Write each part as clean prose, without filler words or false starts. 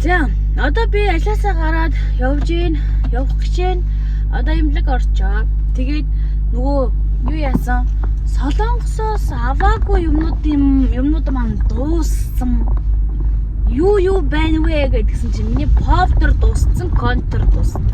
За, одоо би алиасаа гараад явж гэж байна. Одоо имлэг орчоо. Тэгээд нөгөө юу яасан? Солонгосоос аваагүй юмнууд маань дууссан. Юу байна вэ гэдгсэн чинь миний повдер дууссан, контер дууссан.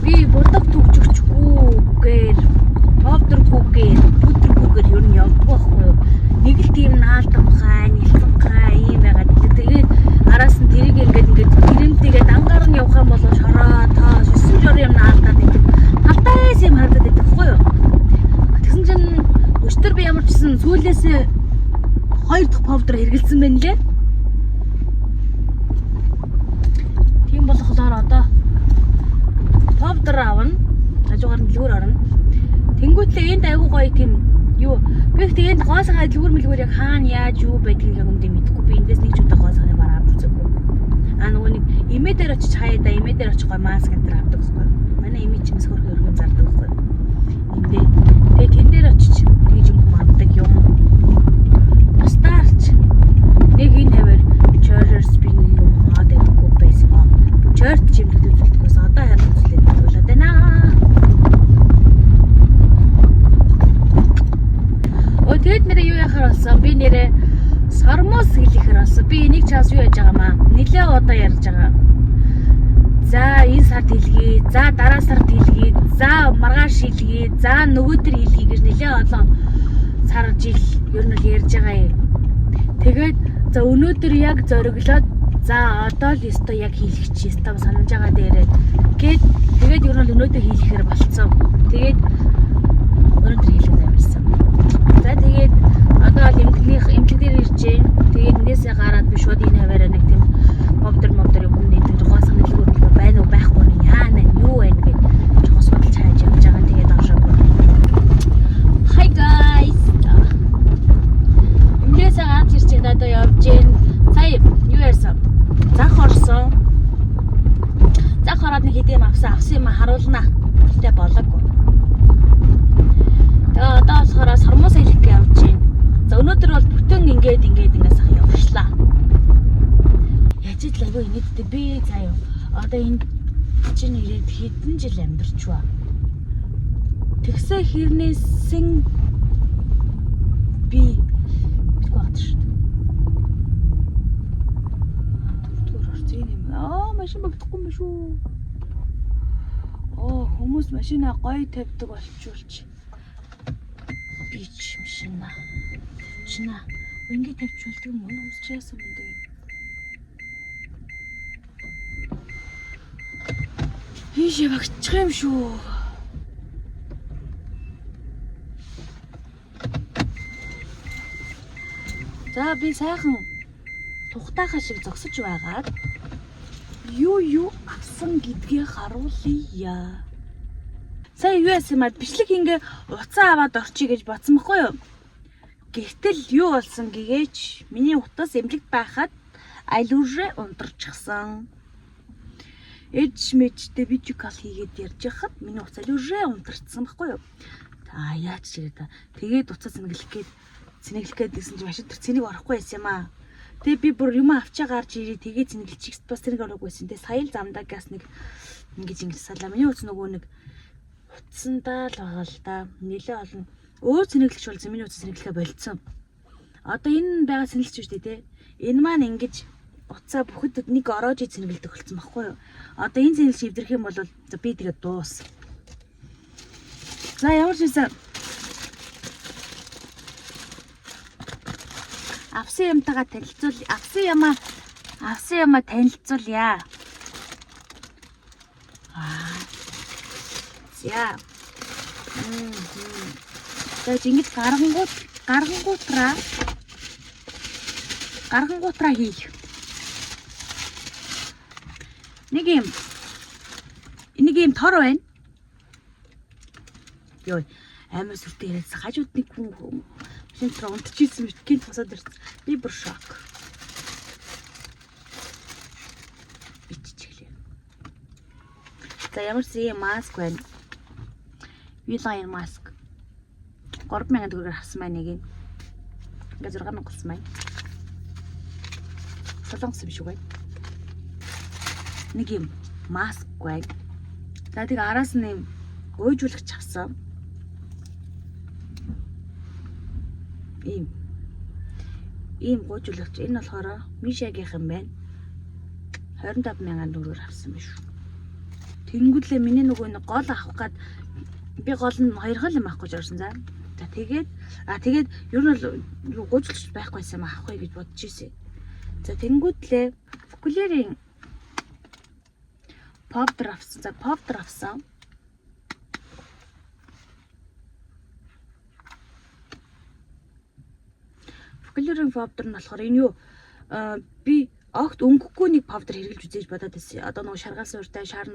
Би бодог төгжөгчгүйгээр, повдергүйгээр, бүдэргүйгээр юу нь явах байхгүй юу? Нэг л тийм наалдах хаа, нэлхэн хаа ийм байгаад тэгээд араас нь тэрийг ингээд гэрэмтэйгээ дангаар нь явах юм бол шороо тоо 9 жор юм наалдаад байдаг. Халтаас юм харагдаад байдаг байхгүй юу? Тэгсэн чинь өчтөр би ямар ч гэсэн сүүлээсээ 2 дахь повдер хэргэлсэн байна лээ. Тийм болохоор одоо повдер авна. Хажуугаар нь дэлгүүр орно. Тэнгүүтлээ энд айгуу гоё тийм юу би ихтэй энд гоосгаа дэлгүүр яг хаана яаж юу байдгийг яг үндэ мэдэхгүй. Би эндээс нэг ч удаа гоосгаа бараа авч үзээгүй. Нөгөө нэг имээ дээр очиж хаяада имээ дээр очих гой маск энэ төр авдаг байхгүй. Манай имээ чимээс хөргөн зардаг байхгүй. Эндээ тэгээ тэн дээр очиж тэгж юм авдаг юм. Старч нэг энэ хэвээр чорс би юм авдаггүй байсан юм. Чорт чимлэг үзүүлдэггүйс одоо харин үзлээд болоод байна. Тэгээд нэрээ юу яхаар болсон? Би нэрээ сормоос хэлэхэр болсон. Би энийг чаас юу яаж байгаа маа? Нилээ одоо ярьж байгаа. За энэ сард хэлье. За дараа сард хэлье. За маргааш хэлье. За нөгөөдөр хэлье гэж нилээ олон сар жил ер нь ярьж байгаа юм. Тэгээд за өнөөдөр яг зориглоод за одоо л өстой яг хэлэх чи өстой санаж байгаа дээрээ. Тэгээд ер нь өнөөдөр хэлэхээр болцсон. Тэгээд өнөөдөр хэлэх замарсан. За тэгээд одоо эмнэлэг дээр ирж байна. Тэгээд энээсээ гараад би шууд энэ хаваараа нэг тийм мовдор юм нээдэг гоосгын дэлгүүр байна уу байхгүй нь яана юу вэ гэж жоохон судалж хайж явж байгаа. Тэгээд оршоогүй. Hi guys. Эмнэлээсээ гараад ирж байна. Одоо явж байна. Сая юу яасан? Зах орсон. Зах ороод нэг хэдэм авсан юм харуулнаа. Тэгтээ болоогүй. Тэгээ одоо болохоор сормоос хэлэх явж байна. За өнөөдөр бол бүтэн ингээд сах явшлаа. Яаж ч л айгүй инээдтэй би заяа. Одоо энэ чинь ирээд хэдэн жил амьдарчваа. Тэгсээ хэрнээсэн би битгүй гад шүү дээ. Түр орсон юм. Машин багтахгүй юм шүү. Хүмүүс машинаа гоё тавьдаг болчулч. Бич машина. Чинаа ингээд тавьчулдаг юм уу? Усч яасан юм бэ? Ийшээ багчих юм шүү. За би сайхан тухтайхаа шиг зогсож байгаад юу авсан гэдгийг харуулъя. Сая юу яасан маа бичлэг ингээ уцаа аваад орчий гэж бодсон байхгүй юу? Гэтэл юу болсон гэгээч миний утас эмнэлэгт байхад алюрэ унтарчихсан. Эдж мэжтэй видеокал хийгээд ярьж байхад миний утас алюрэ унтарцсан байхгүй юу? За яаж ч ирээ та. Тэгээд утас цэнэглэх гээд гэсэн чинь машин дээр цэнийг орохгүй байсан юм аа. Тэгээ би бүр юм авчаа гарч ирээ тэгээд цэнэглчих бас цэнийг орохгүй байсан. Тэгээ сая л замдаа газ нэг ингэж салаа. Миний утас нөгөө нэг утсандаа л байгаа л да. Нилээ олон өөр цэнэглэгч болсон миний утас цэнэглэхэ болцсон. Одоо энэ байгаа цэнэглэгч шүү дээ тий. Энэ маань ингэж уцаа бүхэд нэг ороож цэнэглэдэг болсон байхгүй юу? Одоо энэ цэнэглэгч эвдэрх юм бол би тэгээд дуус. За ямар ч байсан авсан юмтайгаа танилцуул. Авсан юмаа танилцуулъя. За. Тэгээд ингэж гаргангуутраа хийх. Нэг юм тор байна. Йой, амар сүртэй яриадсан. Хажууд нэг хүн шинтер унтчихсэн битгийн тусаад ирсэн. Би бүр шок. Биччихлээ. За ямар ч юм маск байна. Вилайн маск. 3000 төгрөгөөр авсан маань нэг юм. Ингээ 6000 болсон маань. солонгос юм шиг байна. Нэг юм маск байна. За тэгээ араас нь юм гойжуулагч авсан. Ийм гойжуулагч энэ болохоор Мишагийнх юм байна. 25,000 төгрөгөөр авсан биш үү. Тэнгүүдлээ миний нөгөө нэг гол авах гад би гол нь 2 хол юм авах гэж орсон за. За тэгээд ер нь бол гойжуулагч байхгүйсэн юм авахгүй гэж бодож ирсэн. За тэнгүүдлээ Фукулерийн повдер авсан. За повдер авсан. Фукулерийн повдер нь болохоор энэ юу би огт өнгөхгүй нэг повдер хэрглэж үзээж бодоод байсан. Одоо нөгөө шаргаалсан уртай шар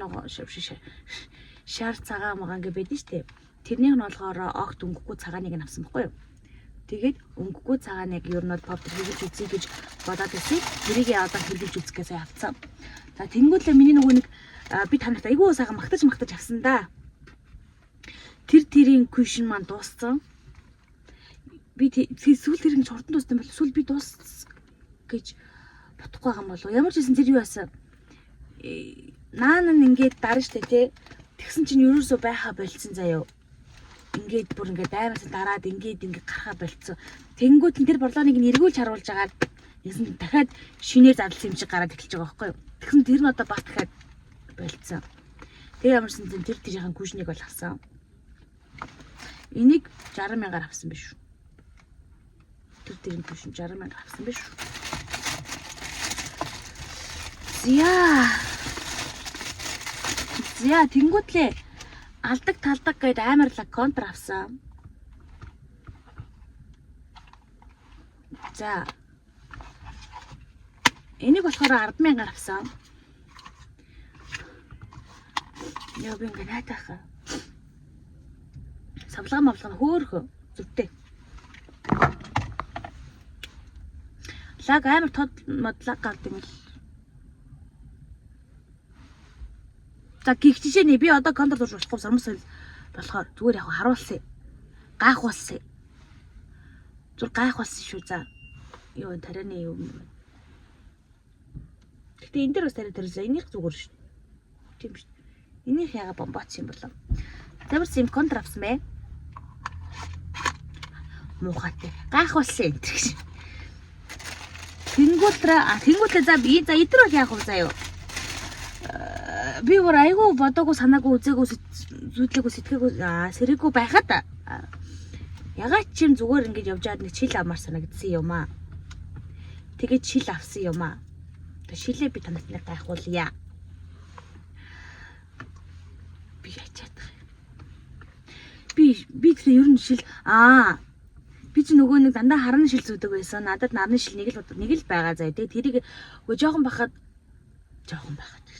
цагаан магаан гэ байдэн штэ. Тэрнийг нь болохоор огт өнгөхгүй цагааныг нь авсан байхгүй юу? Тэгээд өнгөхгүй цагааныг ер нь бол повдер хэрглэж үзье гэж бодоод байсан. Тэрийг одоо хэрглэж үзэхээс авцсан. За тэнгүүдлээ миний нөгөө нэг би танарт айгүй сайхан магтаж авсан да. Тэрийн кушин маань дууссан. Би сүүл тэрийг хурдан дууссан бол сүүл би дуус гэж бодохгүй байгаа юм болов. Ямар ч хэсэн тэр юу яасан. Наан нь ингээд дарна штэ тий. Тэгсэн чинь ерөөсөө байха болцсон заяа. Ингээд бүр ингээд аймаас дараад ингээд гарахаа болцсон. Тэнгүүд нь тэр борлооныг нь эргүүлж харуулж агаад нэгсэн дахиад шинээр задлсан юм шиг гараад эхэлж байгаа байхгүй юу. Тэгсэн тэр нь одоо бат дахиад болцсон. Тэгээ ямарсан тэрийн кушнийг бол авсан. Энийг 60,000-аар авсан биш үү? Тэрийн кушин 60,000 авсан биш үү? Зя тэнгүүтлээ алдаг талдаг гээд амарлаг контр авсан. За энийг болохоор 10,000-аар авсан. Яа би ингэ найдах. Савлага хөөхөө зүвтэй. Лаг амар тод модлаг гардаг юм л. За гих жишээний би одоо контр дурж болохгүй сармас болохоор зүгээр яг харуулсан. Гайхуулсан. Зүр гайхуулсан шүү за. Юу тарианы юм. Гэтэ энэ дээр бас тариа энийх зүгээр шүү. Тийм шүү. Энийх яга бомбац юм болов. Тамир сим контр авсан бэ. Муухайтай. Гайхуулсан энэ гэж. Тэнгүүтлээ за би за эдгээр бол яах вэ заяа. Би өөр айгүй бодоогүй санаагүй үзээгүй зүудлээгүй сэтгээггүй сэрэггүй байхад ягаад ч юм зүгээр ингэж явж байгаад нэг шил амаар санагдсан юм аа. Тэгээд шил авсан юм аа. Тэгээд шилээ би танарт нэг гайхуулъя. Би ячаад. Би тэр ер нь шил би ч нөгөө нэг дандаа харны шил зүүдэг байсан. Надад нарны шил нэг л байгаа заа. Тэгээд тэрийг жоохон байхад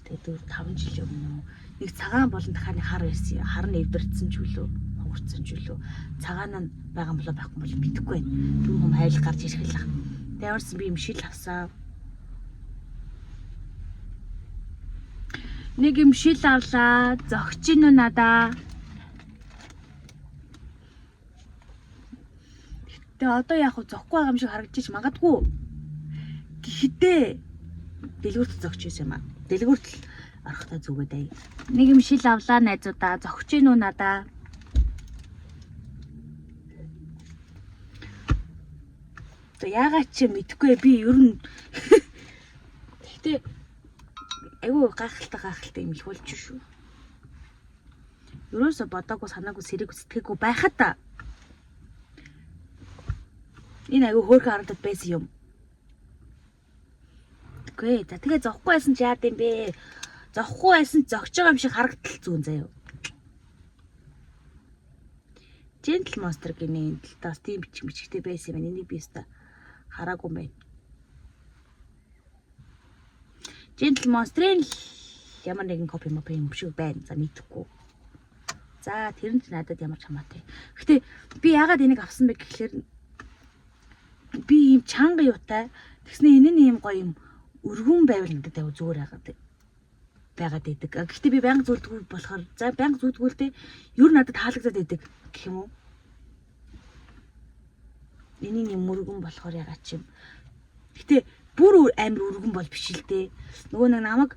тэгээд 5 жил юм уу. Нэг цагаан болон дахиад хар ирсэн. Хар нь эвдэрсэн ч үлээ, хугарцсан ч үлээ. Цагаан нь байгаа юм болоо байхгүй бол мэдэхгүй байна. Түр хүм хайлах гарч ирэх л. Тэрсэн би юм шил авсан. Нэг юм шил авлаа. Зогч ин үү надаа. Тэгээ одоо яг зохгүй байгаа юм шиг харагдчих магадгүй. Гэхдээ дэлгүүрт зогч байсан юм аа. Дэлгүүрт л орохтой зүгээд ай. Нэг юм шил авлаа найзуудаа. Зогч ин үү надаа. Тэ яагаад ч мэдэхгүй би ер нь гэхдээ айгүй гайхалтай юм их болж шүү. Ерөөсө бодоогүй санаагүй сэрэг сэтгээггүй байхад энэ айгүй хөөрхөн харагдаад байсан юм. Үгүй за тэгээ зохгүй байсан ч яад юм бэ? Зохгүй байсан зогч байгаа юм шиг харагдтал зүүн заяа. Gentle Monster гинэ тас тийм бичгтэй байсан юм. Энийг би өстө хараагүй байна. Gentle Monster-ийн ямар нэгэн копи юм шиг байна. За мэдэхгүй. За тэр нь надад ямар ч хамаатай. Гэтэ би яагаад энийг авсан бэ гэхлээр би ийм чанга юутай тэгснэ энэ нь ийм гоё юм өргөн байвал надад аяа зүгээр байгаад байдаг. Гэхдээ би байнга зүудгүй болохоор за байнга зүудгүй л дээ ер нь надад таалагдаад байдаг гэх юм уу. Энийг юм өргөн болохоор ягаад ч юм Гэтэ бүр амар өргөн бол биш л дээ. Нөгөө нэг намайг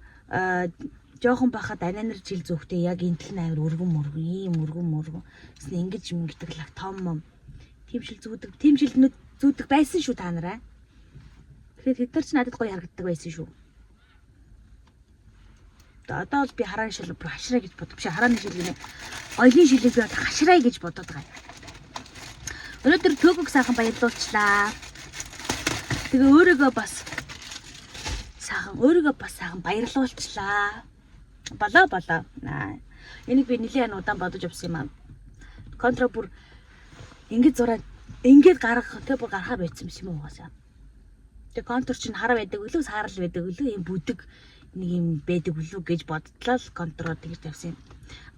жоохон байхад ананер жил зүгтээ яг энтэл нь амар өргөн ийм өргөн. Тэсн ингэж юм гэдэг лаг том. Тимшил зүүдэг байсан шүү та нараа. Тэгэхээр хэд нар ч надад гоё харагддаг байсан шүү. Одоо бол би харааны шил бүр хашраа гэж боддог. Биш харааны шил гинэ. Оёлын шилийг би хашраа гэж бодоод байгаа. Өнөөдөр Төгөг сайхан баярлуулчлаа. Тэгээ өөрийгөө бас сайхан баярлуулчлаа. Болоо. Энийг би нэлээд удаан бодож явсан юм аа. Контра бүр ингээд гаргахаа байцсан юм уу угаасаа. Тэгээ контур чинь хараа байдаг үлээ саарл байдаг үлээ юм бүдэг нэг юм байдаг үлээ гэж боддлоо л контроо тэгж тавьсан.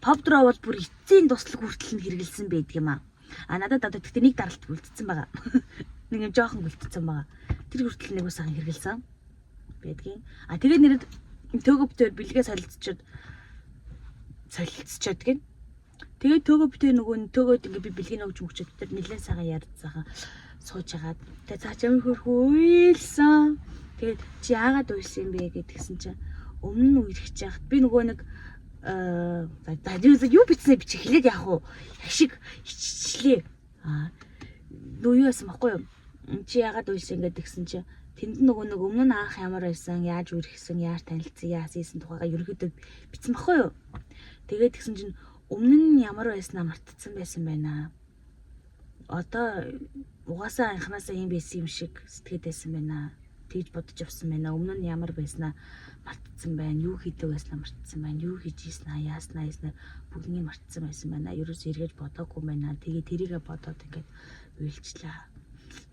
Повдро бол бүр эцсийн туслаг хүртэл нь хэрэгэлсэн байдаг юм аа. Надад одоо тэгтээ нэг даралт үлдсэн байгаа. Нэг юм жоохон үлдсэн байгаа. Тэр хүртэл нэг усахан хэрэгэлсэн байдгийн. Тэгээ нэрэд Төгөвтөр бэлгээ солилцчод гин. Тэгээ Төгөвтөр нөгөө төгөөд ингээ би бэлгийн өгч мөгчөд тэр нэлээд сайхан ярьцаахан сууж агаад тэгээ цаа чамд хөрхөө уйлсан. Тэгээд чи яагаад уйлсан бэ гэдгсэн чинь өмнө нь үерхэж яхад би нөгөө нэг юу бичсэн би чи хэлээд яах вэ? Яг шиг хиччлээ. Юу яасан баггүй юу? Чи яагаад уйлсан гэдгсэн чинь тэнд нөгөө нэг өмнө нь анх ямар байсан, яаж үргэлжсэн, яаж танилцсан, яаж ийсэн тухайга ерөөдөө бичсэн баггүй юу? Тэгээд тэгсэн чинь өмнө нь ямар байснаа мартцсан байсан байна. Одоо угаасаа анханасаа юм байсан юм шиг сэтгэхэд байсан байна. Тэгж бодож авсан байна. Өмнө нь ямар байснаа мартцсан байна. Юу хийдэг байснаа мартцсан байна. Юу хийж ийснаа, яаснаа бүгднийг мартцсан байсан байна. Ерөөс эргэж бодоогүй байна. Тэгээ тэрийгэ бодоод ингээд уйлчлаа.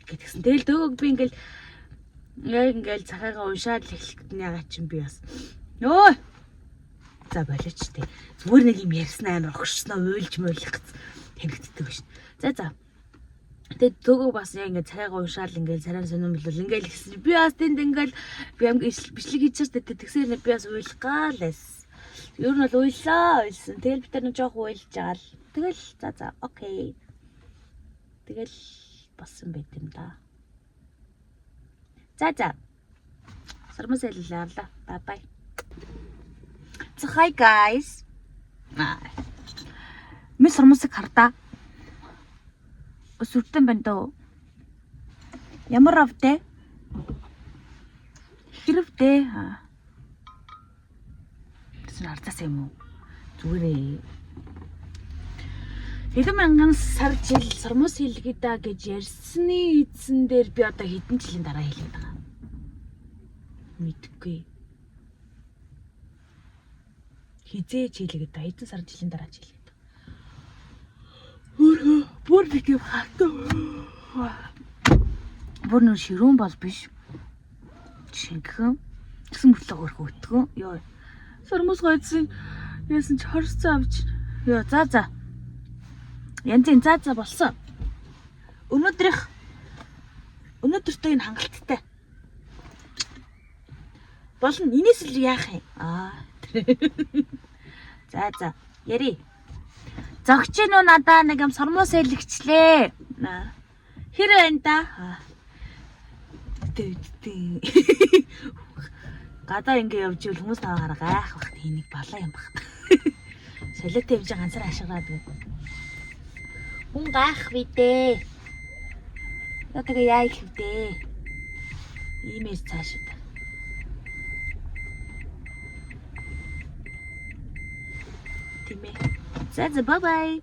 Гэтгсэн. Тэгэл Төгөг би ингээл цахаага уншаад л эхлэхэд ягаа чинь би бас ёо за болооч тээ зүгээр нэг юм ярьсан амар огшсноо уйлж мойлох тэнэгддэг биш. За тэгээд Төгөг бас яг ингээд цахаага уншаал ингээл царай сонирм билүүл ингээл ихсэн би бас тэнд ингээл би ам бичлэг хийж чад тэгсээр би бас уйлах гаалээс ер нь бол уйлсан тэгэл бид нар жоох уйлж байгаа л тэгэл за окей тэгэл болсон байт юм да. За. Сармас яллаа. Bye. So hi guys. Ми сармасыг хардаа. Өсвөртөн байна дөө. Ямар авдэ? Хэрвдэ. Тэс нарцаас юм уу? Зүгээрээ. Хэдэн мянган сар жил сармас хэлгийдаа гэж ярьсны эзэн дээр би одоо хэдэн жилийн дараа хэлээд байгаа. Мэдгүй. Хизээч хэлгээд та хэдэн сар жилийн дараа хэлгээд. Бүр нэг юм хатуу. Бүр нөр ширүүн бол биш. Шингхэн. Тэгсэн мөртлөө хөрхөө өтгөн. Йоо. Сармас гойцсон. Яасан ч хорцсон авч. Йоо за. Янзын за болсон. Өнөөдөртөө энэ хангалттай. Болно. Инээс л яах юм? За. Яри. Зогч нөө надаа нэг юм сармуус хэлгчлээ. Хэр байна да? Гадаа ингэ явж ивэл хүмүүс таваа гайх бахт энийг балаа юм бахт. Солиотой явж ганцаар ашиглаад үү. Хүн гайх видээ. Тэгээ яа их вдээ. Иймээс цаашид. За bye bye.